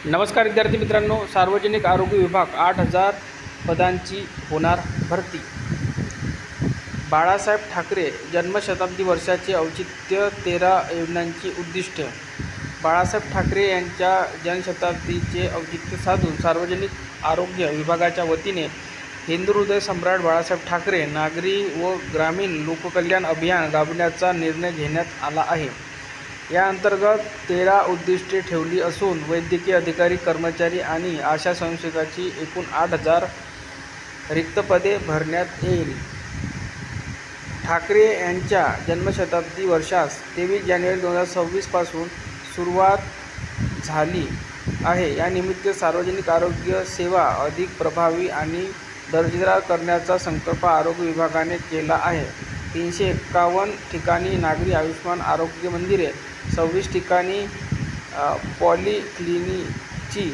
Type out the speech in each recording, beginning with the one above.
नमस्कार विद्यार्थी मित्रांनो, सार्वजनिक आरोग्य विभाग 8,000 पदांची होणार भरती। बाळासाहेब ठाकरे जन्मशताब्दी वर्षाचे औचित्य 13 योजनांची उद्दिष्ट। बाळासाहेब ठाकरे यांच्या जन्मशताब्दीचे औचित्य साधून सार्वजनिक आरोग्य विभागाच्या वतीने हिंदू हृदय सम्राट बाळासाहेब ठाकरे नागरी व ग्रामीण लोककल्याण अभियान राबविण्याचा निर्णय घेण्यात आला आहे। या अंतर्गत 13 उद्दिष्टे ठेवली असून वैद्यकीय अधिकारी, कर्मचारी आणि आशा स्वयंसेवकाची एकूण 8,000 रिक्त पदे भरण्यात येईल। ठाकरे यांच्या जन्मशताब्दी वर्षास 23 जानेवारी 2026 पासून सुरुवात झाली आहे। या निमित्त सार्वजनिक आरोग्य सेवा अधिक प्रभावी आणि दर्जेदार करण्याचा संकल्प आरोग्य विभागाने केला आहे। 351 ठिकाणी नागरी आयुष्मान आरोग्य मंदिरे, 26 ठिकाणी पॉलिक्लिनिकची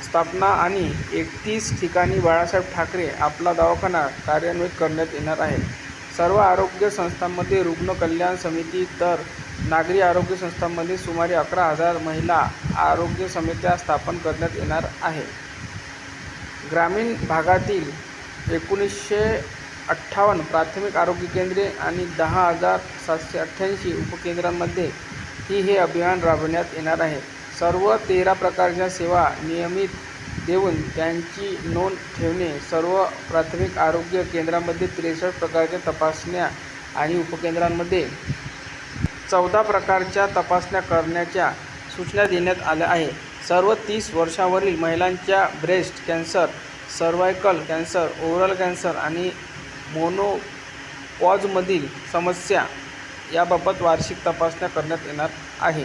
स्थापना आणि 31 ठिकाणी बाळासाहेब ठाकरे आपला दवाखाना कार्यान्वित करण्यात येणार आहे। सर्व आरोग्य संस्थांमध्ये रुग्ण कल्याण समिती तर नागरी आरोग्य संस्थांमध्ये सुमारे 11,000 महिला आरोग्य समित्या स्थापन करण्यात येणार आहे। ग्रामीण भागातील 1958 प्राथमिक आरोग्य केंद्रे आणि 10,788 उपकेंद्रांमध्ये हे अभियान राबविण्यात येणार आहे। सर्व 13 प्रकारच्या सेवा नियमित देऊन त्यांची नोंद ठेवणे। सर्व प्राथमिक आरोग्य केंद्रांमध्ये 63 प्रकारच्या तपासण्या आणि उपकेंद्रांमध्ये 14 प्रकारच्या तपासण्या करण्याच्या सूचना देण्यात आल्या आहे। सर्व 30 वर्षांवरील महिलांच्या breast cancer, cervical cancer, oral cancer आणि मोनोपॉजमधील समस्या याबाबत वार्षिक तपासण्या करण्यात येणार आहे।